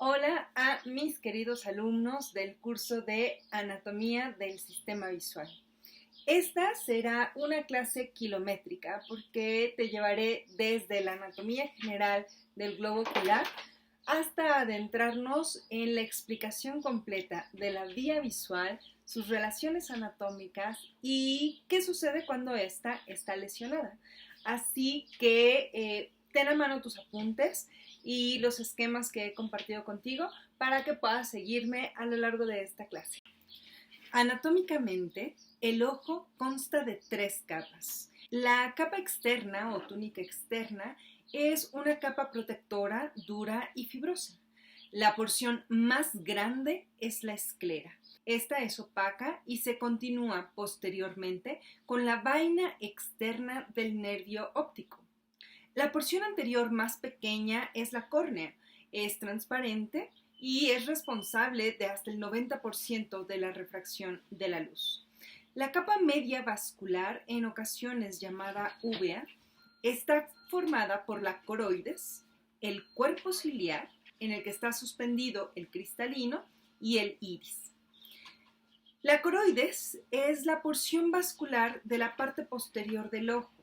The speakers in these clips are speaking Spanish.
Hola a mis queridos alumnos del curso de Anatomía del Sistema Visual. Esta será una clase kilométrica porque te llevaré desde la anatomía general del globo ocular hasta adentrarnos en la explicación completa de la vía visual, sus relaciones anatómicas y qué sucede cuando ésta está lesionada. Así que ten a mano tus apuntes y los esquemas que he compartido contigo para que puedas seguirme a lo largo de esta clase. Anatómicamente, el ojo consta de 3 capas. La capa externa o túnica externa es una capa protectora, dura y fibrosa. La porción más grande es la esclera. Esta es opaca y se continúa posteriormente con la vaina externa del nervio óptico. La porción anterior más pequeña es la córnea. Es transparente y es responsable de hasta el 90% de la refracción de la luz. La capa media vascular, en ocasiones llamada úvea, está formada por la coroides, el cuerpo ciliar, en el que está suspendido el cristalino, y el iris. La coroides es la porción vascular de la parte posterior del ojo.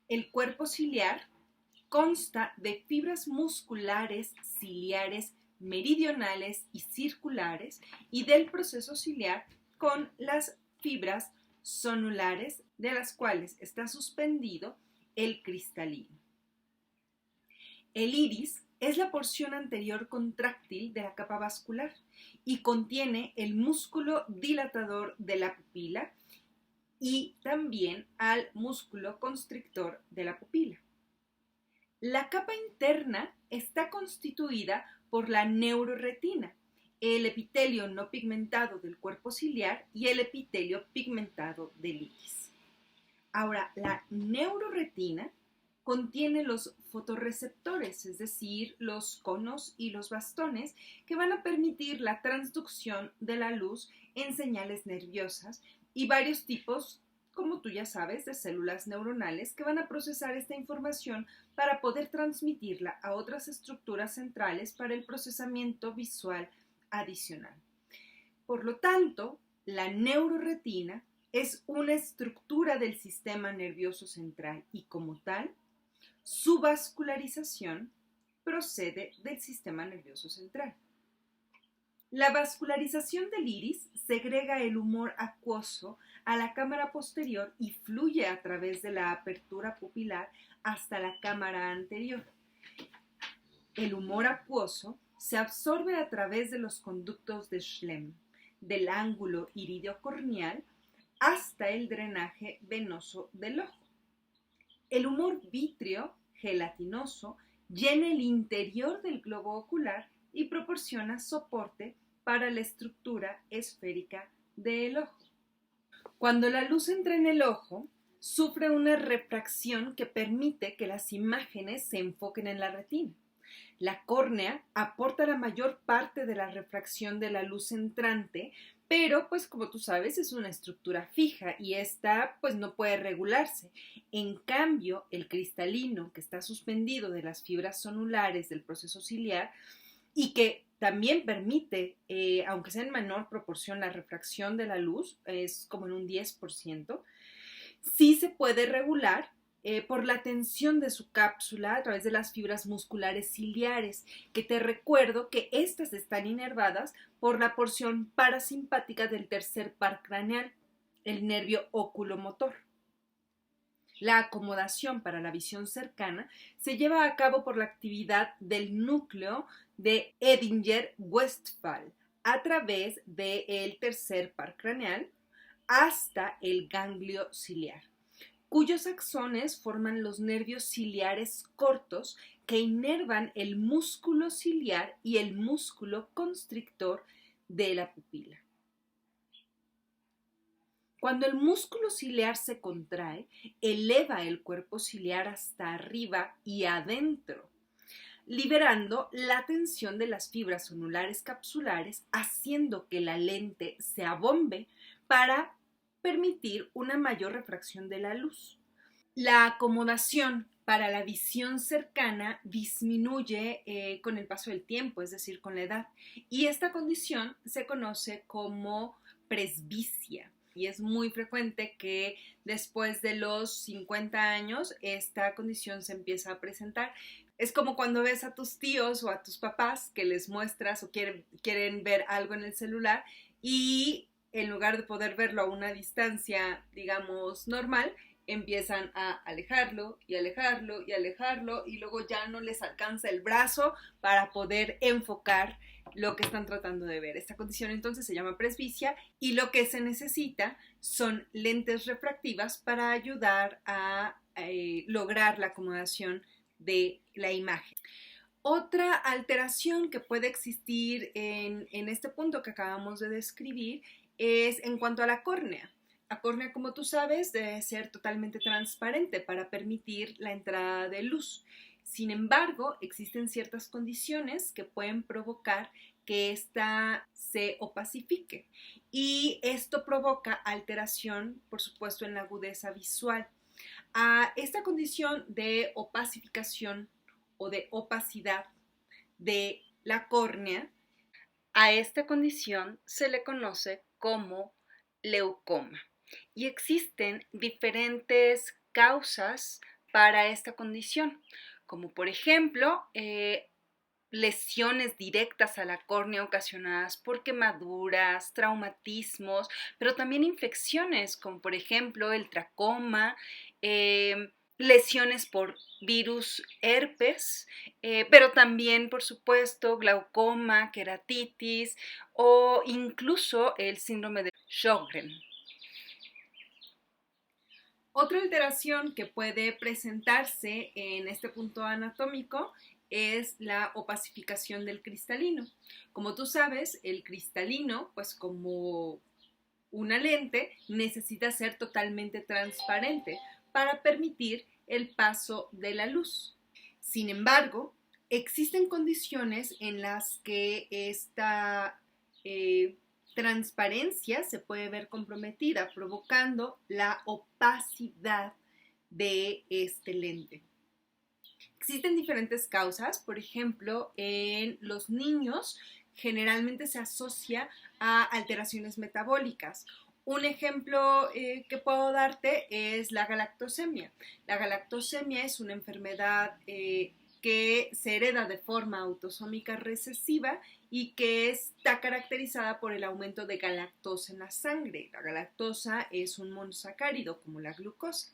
El cuerpo ciliar consta de fibras musculares ciliares meridionales y circulares y del proceso ciliar con las fibras sonulares de las cuales está suspendido el cristalino. El iris es la porción anterior contráctil de la capa vascular y contiene el músculo dilatador de la pupila y también al músculo constrictor de la pupila. La capa interna está constituida por la neuroretina, el epitelio no pigmentado del cuerpo ciliar y el epitelio pigmentado del iris. Ahora, la neuroretina contiene los fotorreceptores, es decir, los conos y los bastones que van a permitir la transducción de la luz en señales nerviosas y varios tipos, como tú ya sabes, de células neuronales que van a procesar esta información para poder transmitirla a otras estructuras centrales para el procesamiento visual adicional. Por lo tanto, la neuroretina es una estructura del sistema nervioso central y como tal, su vascularización procede del sistema nervioso central. La vascularización del iris segrega el humor acuoso a la cámara posterior y fluye a través de la apertura pupilar hasta la cámara anterior. El humor acuoso se absorbe a través de los conductos de Schlemm, del ángulo iridio-corneal hasta el drenaje venoso del ojo. El humor vítreo gelatinoso llena el interior del globo ocular y proporciona soporte para la estructura esférica del ojo. Cuando la luz entra en el ojo, sufre una refracción que permite que las imágenes se enfoquen en la retina. La córnea aporta la mayor parte de la refracción de la luz entrante, pero pues como tú sabes es una estructura fija y esta pues no puede regularse. En cambio, el cristalino que está suspendido de las fibras sonulares del proceso ciliar y que también permite, aunque sea en menor proporción, la refracción de la luz, es como en un 10%, sí se puede regular por la tensión de su cápsula a través de las fibras musculares ciliares, que te recuerdo que estas están inervadas por la porción parasimpática del tercer par craneal, el nervio oculomotor. La acomodación para la visión cercana se lleva a cabo por la actividad del núcleo de Edinger-Westphal a través del tercer par craneal hasta el ganglio ciliar, cuyos axones forman los nervios ciliares cortos que inervan el músculo ciliar y el músculo constrictor de la pupila. Cuando el músculo ciliar se contrae, eleva el cuerpo ciliar hasta arriba y adentro, liberando la tensión de las fibras sonulares capsulares, haciendo que la lente se abombe para permitir una mayor refracción de la luz. La acomodación para la visión cercana disminuye con el paso del tiempo, es decir, con la edad. Y esta condición se conoce como presbicia. Y es muy frecuente que después de los 50 años esta condición se empieza a presentar. Es como cuando ves a tus tíos o a tus papás que les muestras o quieren ver algo en el celular y en lugar de poder verlo a una distancia, digamos, normal, empiezan a alejarlo y alejarlo y alejarlo y luego ya no les alcanza el brazo para poder enfocar lo que están tratando de ver. Esta condición entonces se llama presbicia y lo que se necesita son lentes refractivas para ayudar a lograr la acomodación de la imagen. Otra alteración que puede existir en este punto que acabamos de describir es en cuanto a la córnea. La córnea, como tú sabes, debe ser totalmente transparente para permitir la entrada de luz. Sin embargo, existen ciertas condiciones que pueden provocar que ésta se opacifique y esto provoca alteración, por supuesto, en la agudeza visual. A esta condición de opacificación o de opacidad de la córnea, a esta condición se le conoce como glaucoma. Y existen diferentes causas para esta condición, como por ejemplo lesiones directas a la córnea ocasionadas por quemaduras, traumatismos, pero también infecciones como por ejemplo el tracoma, lesiones por virus herpes, pero también por supuesto glaucoma, queratitis o incluso el síndrome de Sjögren. Otra alteración que puede presentarse en este punto anatómico es la opacificación del cristalino. Como tú sabes, el cristalino, pues como una lente, necesita ser totalmente transparente para permitir el paso de la luz. Sin embargo, existen condiciones en las que esta transparencia se puede ver comprometida, provocando la opacidad de este lente. Existen diferentes causas, por ejemplo, en los niños generalmente se asocia a alteraciones metabólicas. Un ejemplo que puedo darte es la galactosemia. La galactosemia es una enfermedad que se hereda de forma autosómica recesiva y que está caracterizada por el aumento de galactosa en la sangre. La galactosa es un monosacárido como la glucosa.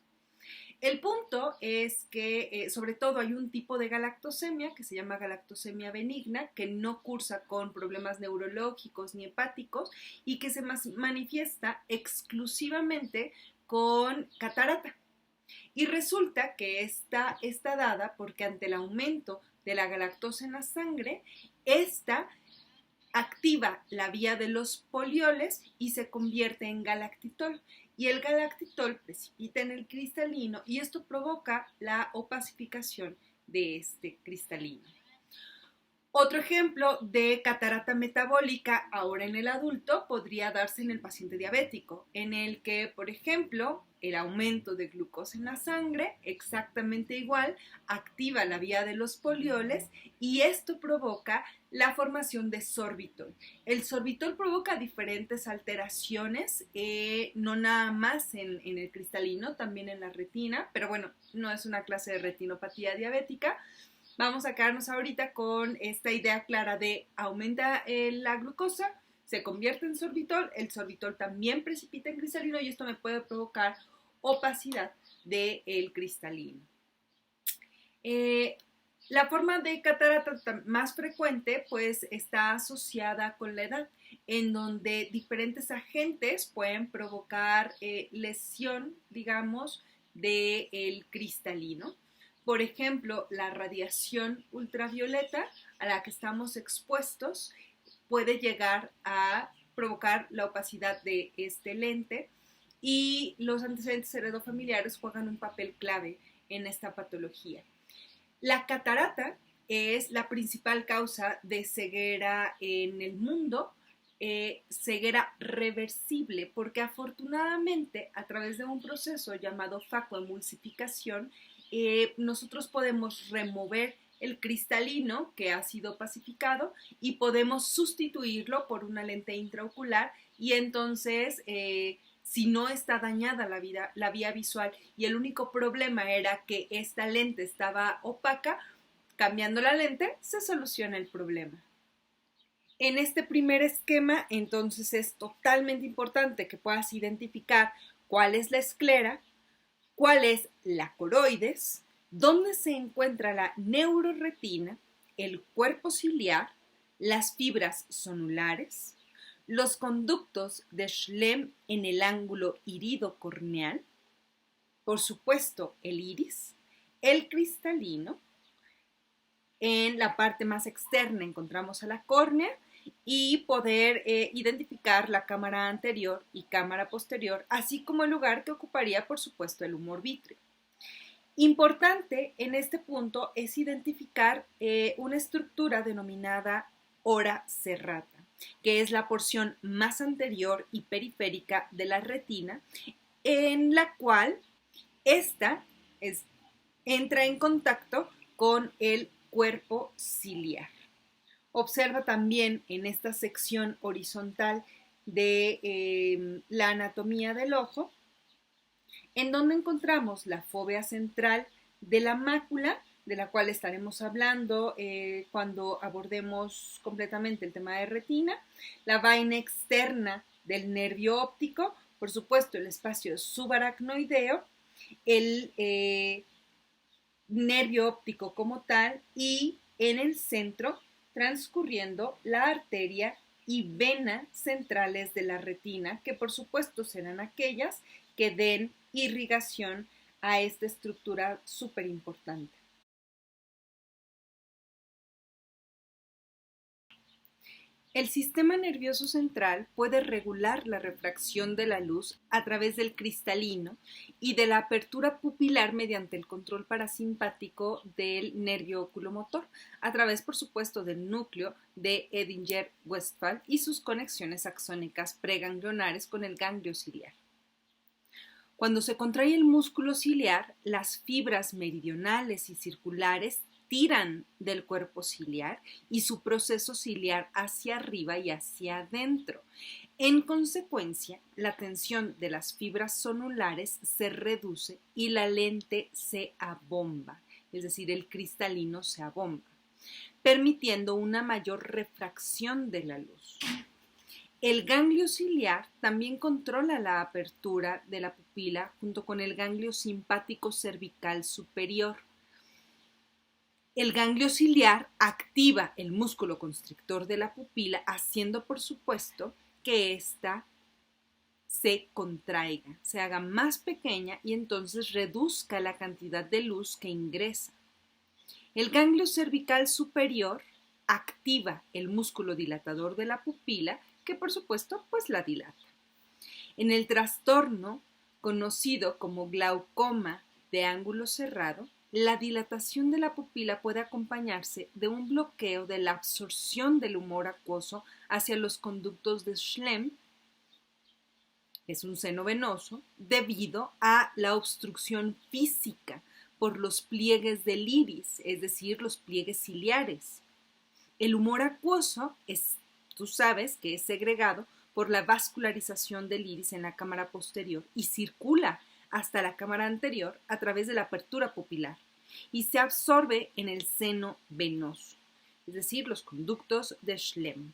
El punto es que sobre todo hay un tipo de galactosemia que se llama galactosemia benigna que no cursa con problemas neurológicos ni hepáticos y que se manifiesta exclusivamente con catarata. Y resulta que está dada porque ante el aumento de la galactosa en la sangre, esta activa la vía de los polioles y se convierte en galactitol. Y el galactitol precipita en el cristalino y esto provoca la opacificación de este cristalino. Otro ejemplo de catarata metabólica ahora en el adulto podría darse en el paciente diabético, en el que, por ejemplo, el aumento de glucosa en la sangre, exactamente igual, activa la vía de los polioles y esto provoca la formación de sorbitol. El sorbitol provoca diferentes alteraciones, no nada más en el cristalino, también en la retina, pero bueno, no es una clase de retinopatía diabética. Vamos a quedarnos ahorita con esta idea clara de aumenta la glucosa, se convierte en sorbitol, el sorbitol también precipita en cristalino y esto me puede provocar opacidad del cristalino. La forma de catarata más frecuente pues está asociada con la edad, en donde diferentes agentes pueden provocar lesión, digamos, del cristalino. Por ejemplo, la radiación ultravioleta a la que estamos expuestos puede llegar a provocar la opacidad de este lente y los antecedentes heredofamiliares juegan un papel clave en esta patología. La catarata es la principal causa de ceguera en el mundo, ceguera reversible, porque afortunadamente a través de un proceso llamado facoemulsificación, nosotros podemos remover el cristalino que ha sido pacificado y podemos sustituirlo por una lente intraocular y entonces si no está dañada la vía visual y el único problema era que esta lente estaba opaca, cambiando la lente se soluciona el problema. En este primer esquema, entonces es totalmente importante que puedas identificar cuál es la esclera, cuál es la coroides, dónde se encuentra la neuroretina, el cuerpo ciliar, las fibras zonulares, los conductos de Schlemm en el ángulo irido-corneal, por supuesto el iris, el cristalino. En la parte más externa encontramos a la córnea y poder identificar la cámara anterior y cámara posterior, así como el lugar que ocuparía, por supuesto, el humor vítreo. Importante en este punto es identificar una estructura denominada ora serrata, que es la porción más anterior y periférica de la retina, en la cual esta entra en contacto con el cuerpo ciliar. Observa también en esta sección horizontal de la anatomía del ojo, en donde encontramos la fóvea central de la mácula, de la cual estaremos hablando cuando abordemos completamente el tema de retina, la vaina externa del nervio óptico, por supuesto el espacio subaracnoideo, el nervio óptico como tal y en el centro transcurriendo la arteria y vena centrales de la retina, que por supuesto serán aquellas que den irrigación a esta estructura súper importante. El sistema nervioso central puede regular la refracción de la luz a través del cristalino y de la apertura pupilar mediante el control parasimpático del nervio oculomotor, a través, por supuesto, del núcleo de Edinger-Westphal y sus conexiones axónicas preganglionares con el ganglio ciliar. Cuando se contrae el músculo ciliar, las fibras meridionales y circulares tiran del cuerpo ciliar y su proceso ciliar hacia arriba y hacia adentro. En consecuencia, la tensión de las fibras zonulares se reduce y la lente se abomba, es decir, el cristalino se abomba, permitiendo una mayor refracción de la luz. El ganglio ciliar también controla la apertura de la pupila junto con el ganglio simpático cervical superior. El ganglio ciliar activa el músculo constrictor de la pupila, haciendo, por supuesto, que ésta se contraiga, se haga más pequeña y entonces reduzca la cantidad de luz que ingresa. El ganglio cervical superior activa el músculo dilatador de la pupila, que por supuesto pues la dilata. En el trastorno conocido como glaucoma de ángulo cerrado, la dilatación de la pupila puede acompañarse de un bloqueo de la absorción del humor acuoso hacia los conductos de Schlemm, es un seno venoso, debido a la obstrucción física por los pliegues del iris, es decir, los pliegues ciliares. El humor acuoso tú sabes que es segregado por la vascularización del iris en la cámara posterior y circula hasta la cámara anterior a través de la apertura pupilar y se absorbe en el seno venoso, es decir, los conductos de Schlemm.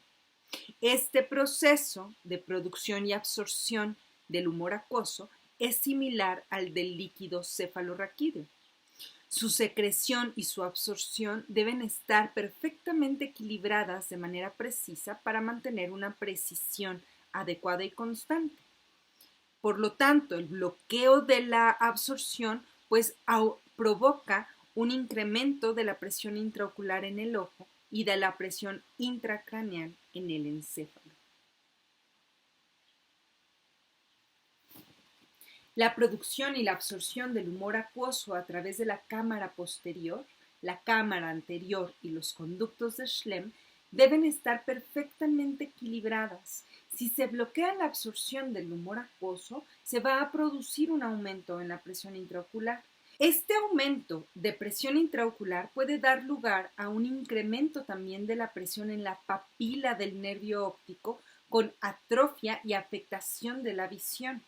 Este proceso de producción y absorción del humor acuoso es similar al del líquido cefalorraquídeo. Su secreción y su absorción deben estar perfectamente equilibradas de manera precisa para mantener una precisión adecuada y constante. Por lo tanto, el bloqueo de la absorción provoca un incremento de la presión intraocular en el ojo y de la presión intracraneal en el encéfalo. La producción y la absorción del humor acuoso a través de la cámara posterior, la cámara anterior y los conductos de Schlemm deben estar perfectamente equilibradas. Si se bloquea la absorción del humor acuoso, se va a producir un aumento en la presión intraocular. Este aumento de presión intraocular puede dar lugar a un incremento también de la presión en la papila del nervio óptico con atrofia y afectación de la visión.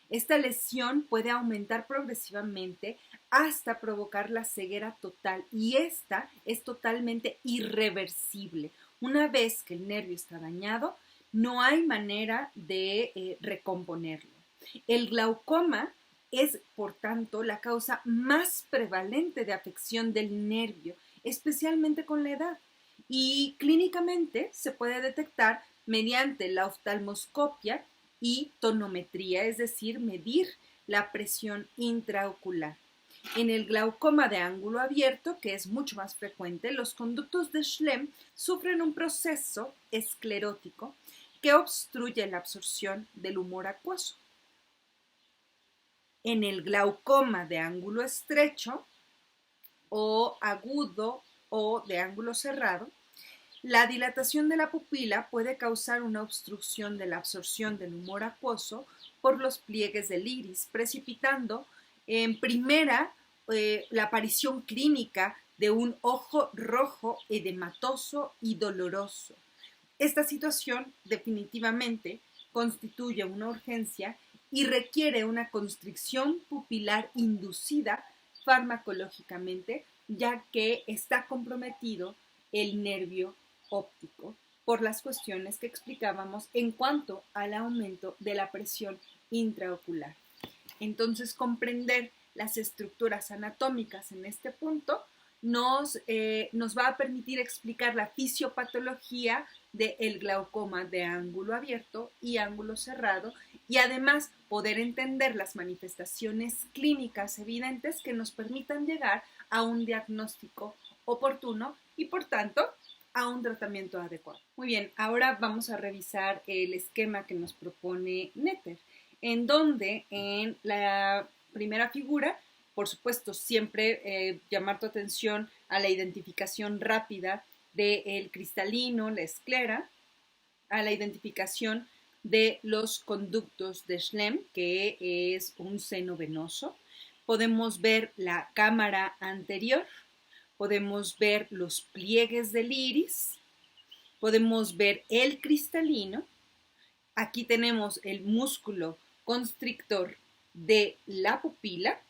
Esta lesión puede aumentar progresivamente hasta provocar la ceguera total y esta es totalmente irreversible. Una vez que el nervio está dañado, no hay manera de recomponerlo. El glaucoma es, por tanto, la causa más prevalente de afección del nervio, especialmente con la edad. Y clínicamente se puede detectar mediante la oftalmoscopia y tonometría, es decir, medir la presión intraocular. En el glaucoma de ángulo abierto, que es mucho más frecuente, los conductos de Schlemm sufren un proceso esclerótico que obstruye la absorción del humor acuoso. En el glaucoma de ángulo estrecho o agudo o de ángulo cerrado, la dilatación de la pupila puede causar una obstrucción de la absorción del humor acuoso por los pliegues del iris, precipitando en primera la aparición clínica de un ojo rojo, edematoso y doloroso. Esta situación definitivamente constituye una urgencia y requiere una constricción pupilar inducida farmacológicamente, ya que está comprometido el nervio óptico por las cuestiones que explicábamos en cuanto al aumento de la presión intraocular. Entonces, comprender las estructuras anatómicas en este punto nos va a permitir explicar la fisiopatología del glaucoma de ángulo abierto y ángulo cerrado y además poder entender las manifestaciones clínicas evidentes que nos permitan llegar a un diagnóstico oportuno y por tanto a un tratamiento adecuado. Muy bien, ahora vamos a revisar el esquema que nos propone Netter, en donde en la primera figura, por supuesto, siempre llamar tu atención a la identificación rápida del cristalino, la esclera, a la identificación de los conductos de Schlemm, que es un seno venoso. Podemos ver la cámara anterior, podemos ver los pliegues del iris, podemos ver el cristalino. Aquí tenemos el músculo constrictor de la pupila.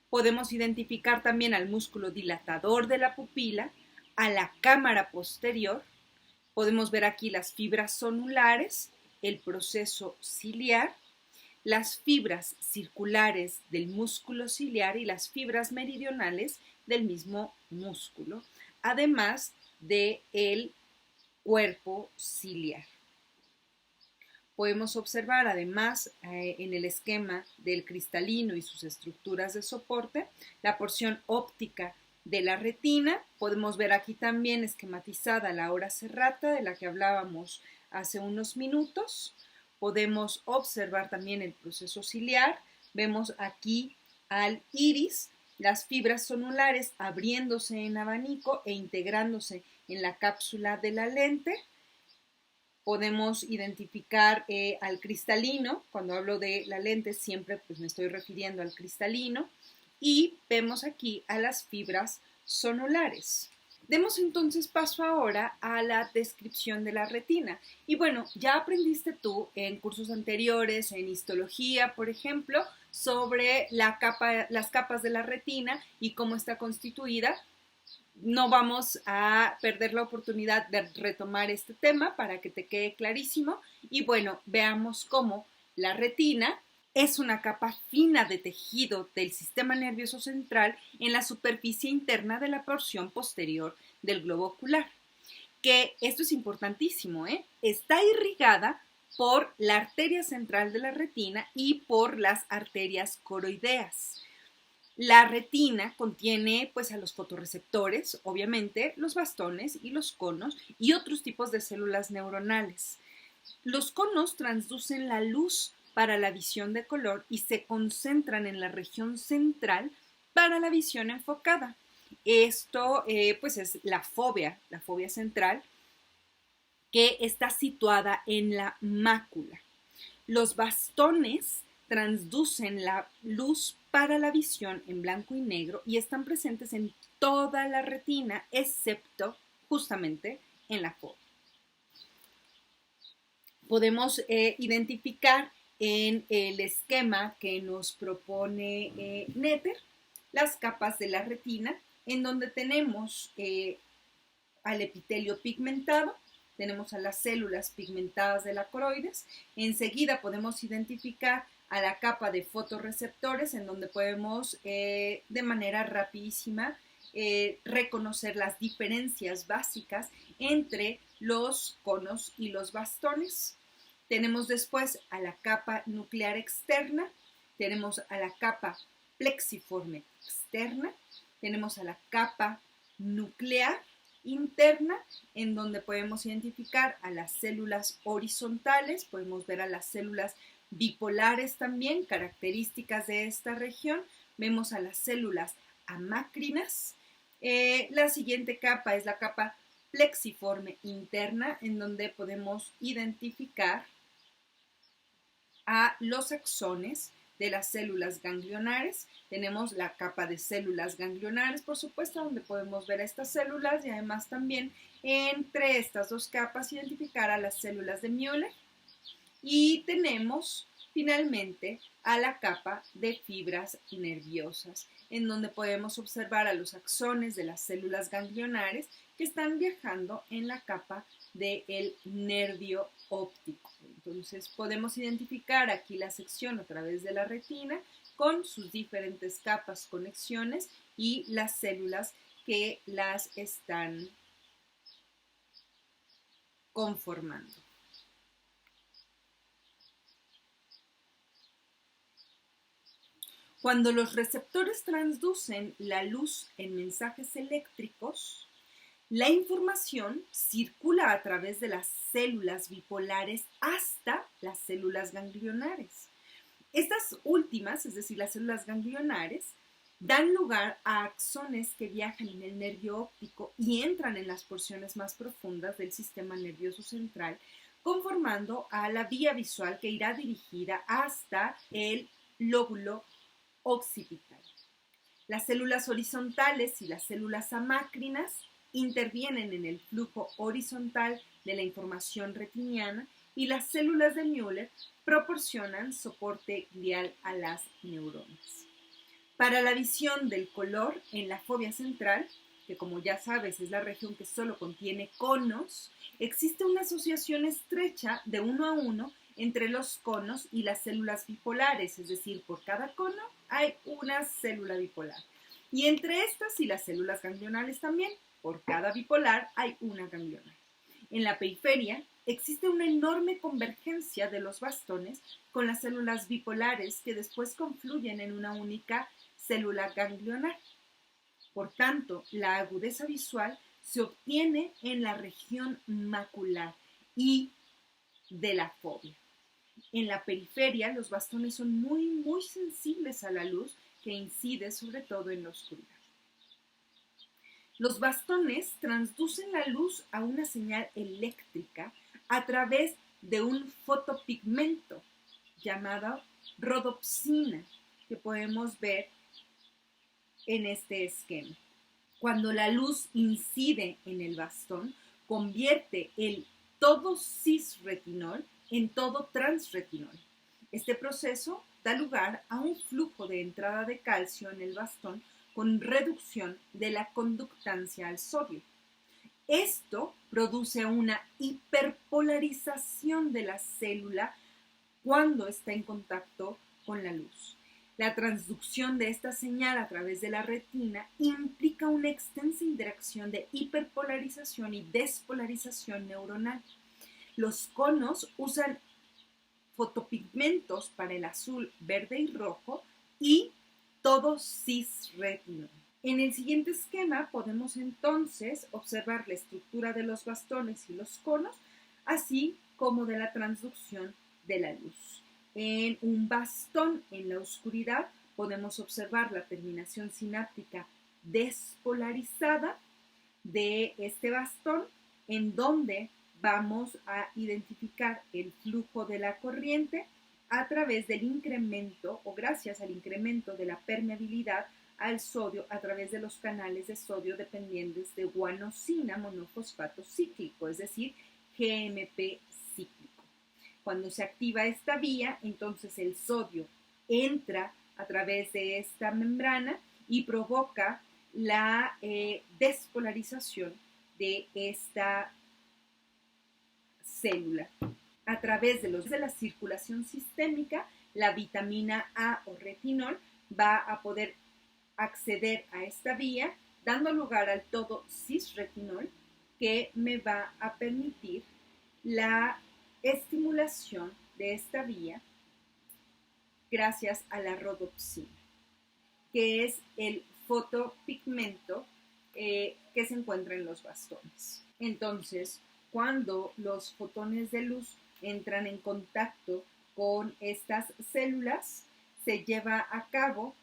Podemos identificar también al músculo dilatador de la pupila, a la cámara posterior. Podemos ver aquí las fibras zonulares, el proceso ciliar, las fibras circulares del músculo ciliar y las fibras meridionales del mismo músculo, además del cuerpo ciliar. Podemos observar además en el esquema del cristalino y sus estructuras de soporte la porción óptica de la retina. Podemos ver aquí también esquematizada la hora serrata de la que hablábamos hace unos minutos. Podemos observar también el proceso ciliar. Vemos aquí al iris, las fibras zonulares abriéndose en abanico e integrándose en la cápsula de la lente. Podemos identificar al cristalino. Cuando hablo de la lente siempre pues me estoy refiriendo al cristalino. Y vemos aquí a las fibras zonulares. Demos entonces paso ahora a la descripción de la retina. Y bueno, ya aprendiste tú en cursos anteriores, en histología, por ejemplo, sobre las capas de la retina y cómo está constituida. No vamos a perder la oportunidad de retomar este tema para que te quede clarísimo. Y bueno, veamos cómo la retina es una capa fina de tejido del sistema nervioso central en la superficie interna de la porción posterior del globo ocular. Que esto es importantísimo, está irrigada por la arteria central de la retina y por las arterias coroideas. La retina contiene pues a los fotorreceptores, obviamente, los bastones y los conos y otros tipos de células neuronales. Los conos transducen la luz para la visión de color y se concentran en la región central para la visión enfocada. Esto pues es la fobia central, que está situada en la mácula. Los bastones transducen la luz para la visión en blanco y negro y están presentes en toda la retina, excepto justamente en la fovea. Podemos identificar en el esquema que nos propone Netter las capas de la retina, en donde tenemos al epitelio pigmentado, tenemos a las células pigmentadas de la coroides. Enseguida podemos identificar a la capa de fotorreceptores, en donde podemos de manera rapidísima reconocer las diferencias básicas entre los conos y los bastones. Tenemos después a la capa nuclear externa, tenemos a la capa plexiforme externa, tenemos a la capa nuclear interna, en donde podemos identificar a las células horizontales, podemos ver a las células bipolares también, características de esta región, vemos a las células amácrinas. La siguiente capa es la capa plexiforme interna, en donde podemos identificar a los axones de las células ganglionares. Tenemos la capa de células ganglionares, por supuesto, donde podemos ver a estas células y además también entre estas dos capas identificar a las células de Müller. Y tenemos finalmente a la capa de fibras nerviosas, en donde podemos observar a los axones de las células ganglionares que están viajando en la capa del nervio óptico. Entonces podemos identificar aquí la sección a través de la retina con sus diferentes capas, conexiones y las células que las están conformando. Cuando los receptores transducen la luz en mensajes eléctricos, la información circula a través de las células bipolares hasta las células ganglionares. Estas últimas, es decir, las células ganglionares, dan lugar a axones que viajan en el nervio óptico y entran en las porciones más profundas del sistema nervioso central, conformando a la vía visual que irá dirigida hasta el lóbulo occipital. Las células horizontales y las células amácrinas intervienen en el flujo horizontal de la información retiniana y las células de Müller proporcionan soporte glial a las neuronas. Para la visión del color en la fovea central, que como ya sabes es la región que solo contiene conos, existe una asociación estrecha de 1 a 1 entre los conos y las células bipolares, es decir, por cada cono hay una célula bipolar. Y entre estas y las células ganglionales también, por cada bipolar hay una ganglionar. En la periferia existe una enorme convergencia de los bastones con las células bipolares que después confluyen en una única célula ganglionar. Por tanto, la agudeza visual se obtiene en la región macular y de la fovea. En la periferia, los bastones son muy sensibles a la luz que incide sobre todo en la oscuridad. Los bastones transducen la luz a una señal eléctrica a través de un fotopigmento llamado rodopsina, que podemos ver en este esquema. Cuando la luz incide en el bastón, convierte el todo cisretinol en todo transretinol. Este proceso da lugar a un flujo de entrada de calcio en el bastón con reducción de la conductancia al sodio. Esto produce una hiperpolarización de la célula cuando está en contacto con la luz. La transducción de esta señal a través de la retina implica una extensa interacción de hiperpolarización y despolarización neuronal. Los conos usan fotopigmentos para el azul, verde y rojo y todo cisretinol. En el siguiente esquema podemos entonces observar la estructura de los bastones y los conos, así como de la transducción de la luz. En un bastón en la oscuridad podemos observar la terminación sináptica despolarizada de este bastón, en donde vamos a identificar el flujo de la corriente a través del incremento o gracias al incremento de la permeabilidad al sodio a través de los canales de sodio dependientes de guanosina monofosfato cíclico, es decir, GMP cíclico. Cuando se activa esta vía, entonces el sodio entra a través de esta membrana y provoca la despolarización de esta célula. A través de la circulación sistémica, la vitamina A o retinol va a poder acceder a esta vía, dando lugar al todo cisretinol, que me va a permitir la estimulación de esta vía gracias a la rodopsina, que es el fotopigmento que se encuentra en los bastones. Entonces, cuando los fotones de luz entran en contacto con estas células, se lleva a cabo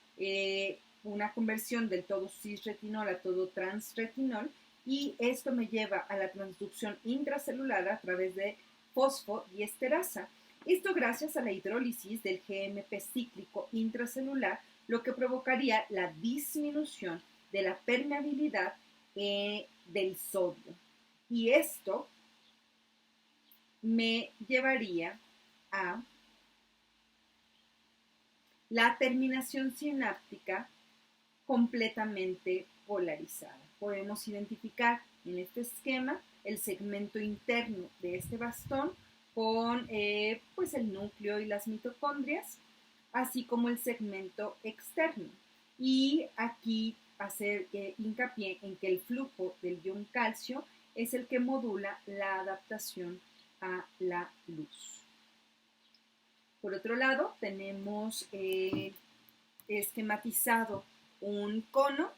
una conversión del todo cisretinol a todo transretinol, y esto me lleva a la transducción intracelular a través de fosfodiesterasa. Esto gracias a la hidrólisis del GMP cíclico intracelular, lo que provocaría la disminución de la permeabilidad del sodio. Y esto me llevaría a la terminación sináptica completamente polarizada. Podemos identificar en este esquema el segmento interno de este bastón con pues el núcleo y las mitocondrias, así como el segmento externo. Y aquí hacer hincapié en que el flujo del ion calcio es el que modula la adaptación a la luz. Por otro lado, tenemos esquematizado un cono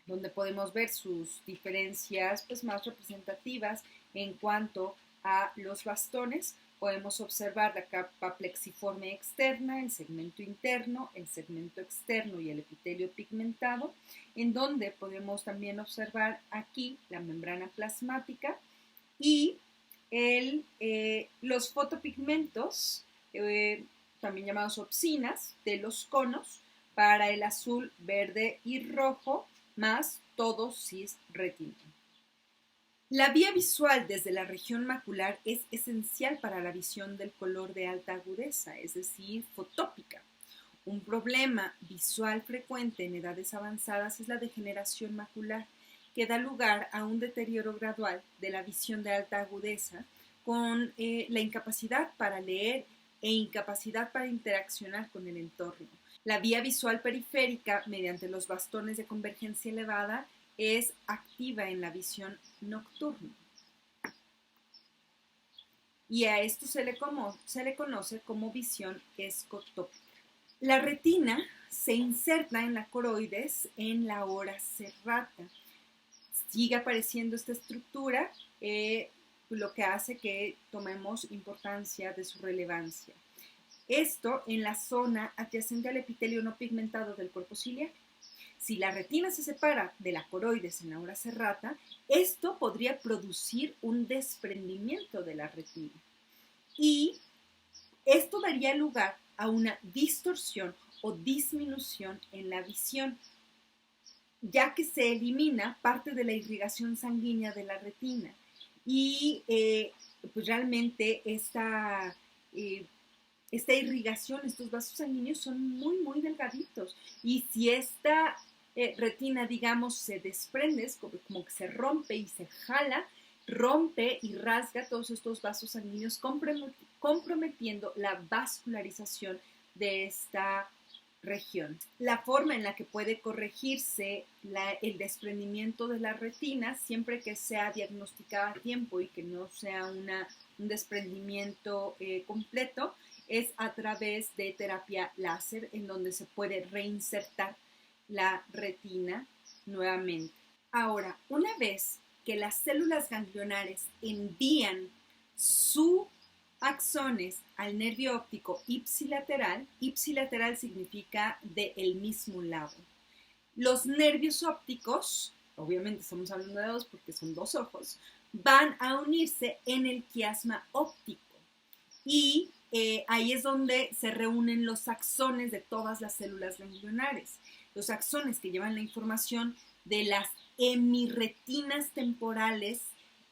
donde podemos ver sus diferencias pues, más representativas en cuanto a los bastones. Podemos observar la capa plexiforme externa, el segmento interno, el segmento externo y el epitelio pigmentado, en donde podemos también observar aquí la membrana plasmática y los fotopigmentos, también llamados opsinas, de los conos para el azul, verde y rojo, más todo cisretinol. La vía visual desde la región macular es esencial para la visión del color de alta agudeza, es decir, fotópica. Un problema visual frecuente en edades avanzadas es la degeneración macular, que da lugar a un deterioro gradual de la visión de alta agudeza, con la incapacidad para leer e incapacidad para interaccionar con el entorno. La vía visual periférica, mediante los bastones de convergencia elevada, es activa en la visión nocturna. Y a esto se le conoce como visión escotópica. La retina se inserta en la coroides en la hora serrata. Sigue apareciendo esta estructura, lo que hace que tomemos importancia de su relevancia. Esto en la zona adyacente al epitelio no pigmentado del cuerpo ciliar. Si la retina se separa de la coroides en la hora serrata, esto podría producir un desprendimiento de la retina. Y esto daría lugar a una distorsión o disminución en la visión, ya que se elimina parte de la irrigación sanguínea de la retina. Y pues realmente esta irrigación, estos vasos sanguíneos son muy, muy delgaditos. Y si esta retina, digamos, se desprende, es como que se rompe y se jala, rompe y rasga todos estos vasos sanguíneos, comprometiendo la vascularización de esta región. La forma en la que puede corregirse el desprendimiento de la retina, siempre que sea diagnosticada a tiempo y que no sea un desprendimiento completo, es a través de terapia láser, en donde se puede reinsertar la retina nuevamente. Ahora, una vez que las células ganglionares envían sus axones al nervio óptico ipsilateral significa del mismo lado. Los nervios ópticos, obviamente estamos hablando de dos porque son dos ojos, van a unirse en el quiasma óptico y ahí es donde se reúnen los axones de todas las células ganglionares. Los axones que llevan la información de las hemirretinas temporales,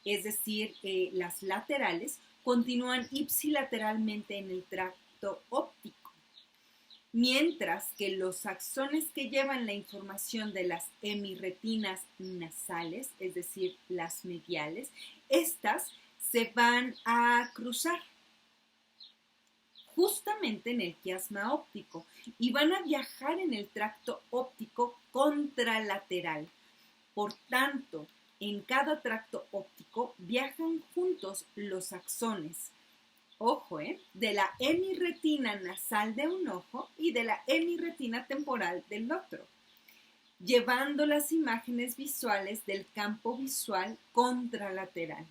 es decir, las laterales, continúan ipsilateralmente en el tracto óptico, mientras que los axones que llevan la información de las hemirretinas nasales, es decir, las mediales, estas se van a cruzar justamente en el quiasma óptico y van a viajar en el tracto óptico contralateral. Por tanto, en cada tracto óptico viajan juntos los axones, ojo, de la hemirretina nasal de un ojo y de la hemirretina temporal del otro, llevando las imágenes visuales del campo visual contralateral.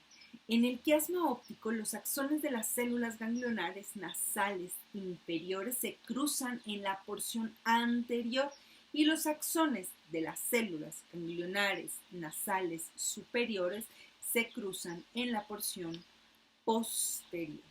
En el quiasma óptico, los axones de las células ganglionares nasales inferiores se cruzan en la porción anterior y los axones de las células ganglionares nasales superiores se cruzan en la porción posterior.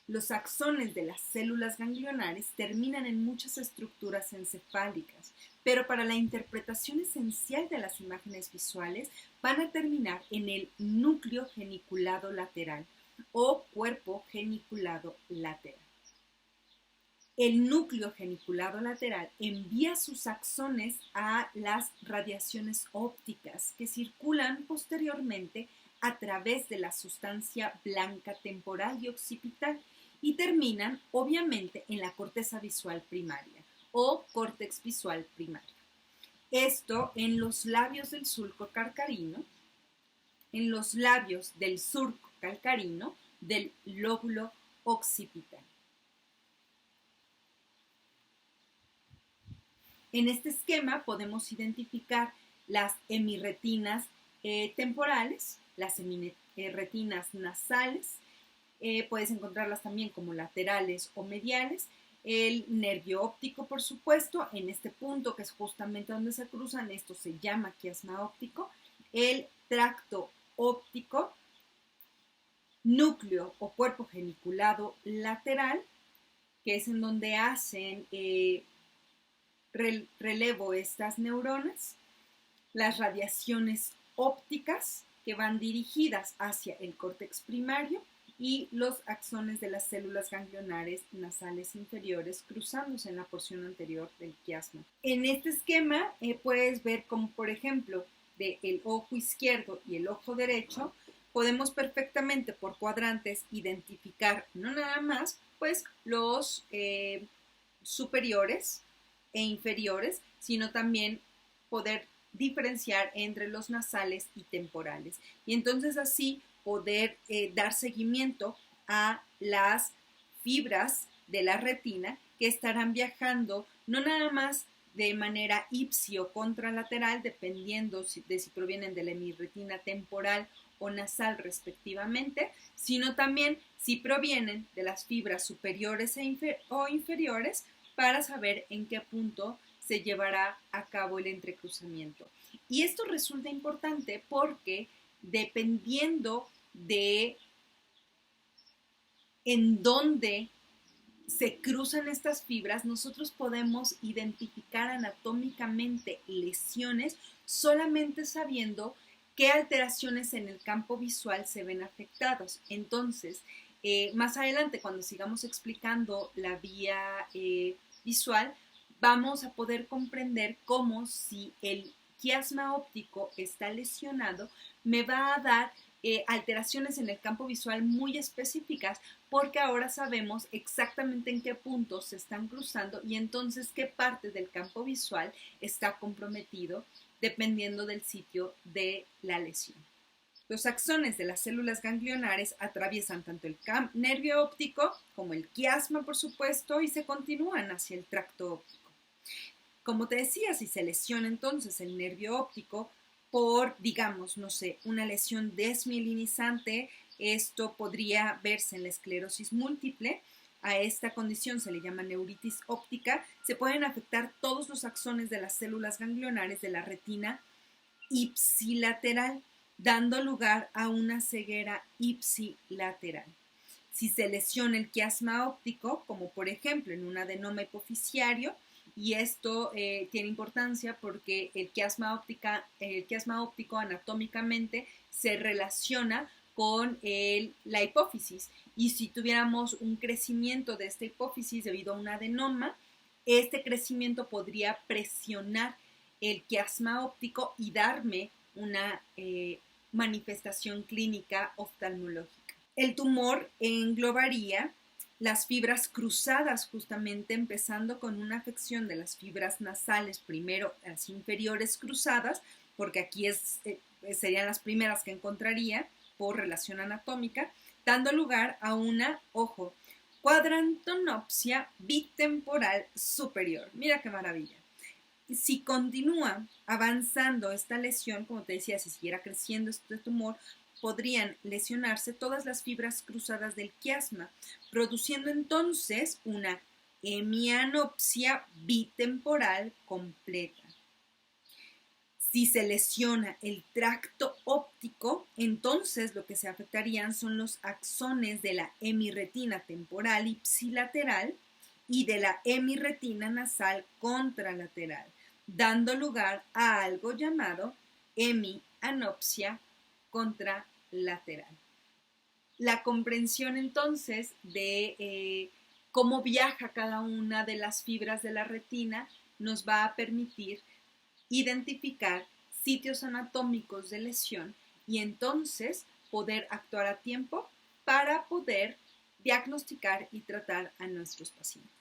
Los axones de las células ganglionares terminan en muchas estructuras encefálicas, pero para la interpretación esencial de las imágenes visuales van a terminar en el núcleo geniculado lateral o cuerpo geniculado lateral. El núcleo geniculado lateral envía sus axones a las radiaciones ópticas que circulan posteriormente a través de la sustancia blanca temporal y occipital y terminan, obviamente, en la corteza visual primaria o córtex visual primario. Esto en los labios del surco calcarino, del lóbulo occipital. En este esquema podemos identificar las hemirretinas temporales, las hemirretinas nasales, puedes encontrarlas también como laterales o mediales, el nervio óptico, por supuesto, en este punto que es justamente donde se cruzan, esto se llama quiasma óptico, el tracto óptico, núcleo o cuerpo geniculado lateral, que es en donde hacen relevo estas neuronas, las radiaciones ópticas que van dirigidas hacia el córtex primario y los axones de las células ganglionares nasales inferiores cruzándose en la porción anterior del quiasma. En este esquema puedes ver como, por ejemplo, del ojo izquierdo y el ojo derecho, podemos perfectamente por cuadrantes identificar no nada más pues los superiores e inferiores, sino también poder diferenciar entre los nasales y temporales. Y entonces así poder dar seguimiento a las fibras de la retina que estarán viajando no nada más de manera ipsi o contralateral, dependiendo de si provienen de la hemirretina temporal o nasal respectivamente, sino también si provienen de las fibras superiores o inferiores para saber en qué punto se llevará a cabo el entrecruzamiento. Y esto resulta importante porque dependiendo de en dónde se cruzan estas fibras, nosotros podemos identificar anatómicamente lesiones solamente sabiendo qué alteraciones en el campo visual se ven afectados. Entonces, más adelante, cuando sigamos explicando la vía visual, vamos a poder comprender cómo si el quiasma óptico está lesionado, me va a dar alteraciones en el campo visual muy específicas porque ahora sabemos exactamente en qué puntos se están cruzando y entonces qué parte del campo visual está comprometido dependiendo del sitio de la lesión. Los axones de las células ganglionares atraviesan tanto el nervio óptico como el quiasma, por supuesto, y se continúan hacia el tracto óptico. Como te decía, si se lesiona entonces el nervio óptico por, digamos, no sé, una lesión desmielinizante, esto podría verse en la esclerosis múltiple. A esta condición se le llama neuritis óptica. Se pueden afectar todos los axones de las células ganglionares de la retina ipsilateral, dando lugar a una ceguera ipsilateral. Si se lesiona el quiasma óptico, como por ejemplo en un adenoma hipoficiario, y esto tiene importancia porque el quiasma óptico anatómicamente se relaciona con la hipófisis, y si tuviéramos un crecimiento de esta hipófisis debido a un adenoma, este crecimiento podría presionar el quiasma óptico y darme una manifestación clínica oftalmológica. El tumor englobaría las fibras cruzadas, justamente empezando con una afección de las fibras nasales, primero las inferiores cruzadas, porque aquí serían las primeras que encontraría por relación anatómica, dando lugar a una, ojo, cuadrantonopsia bitemporal superior. Mira qué maravilla. Si continúa avanzando esta lesión, como te decía, si siguiera creciendo este tumor, podrían lesionarse todas las fibras cruzadas del quiasma, produciendo entonces una hemianopsia bitemporal completa. Si se lesiona el tracto óptico, entonces lo que se afectarían son los axones de la hemirretina temporal ipsilateral y de la hemirretina nasal contralateral, dando lugar a algo llamado hemianopsia contralateral. La comprensión entonces de cómo viaja cada una de las fibras de la retina nos va a permitir identificar sitios anatómicos de lesión y entonces poder actuar a tiempo para poder diagnosticar y tratar a nuestros pacientes.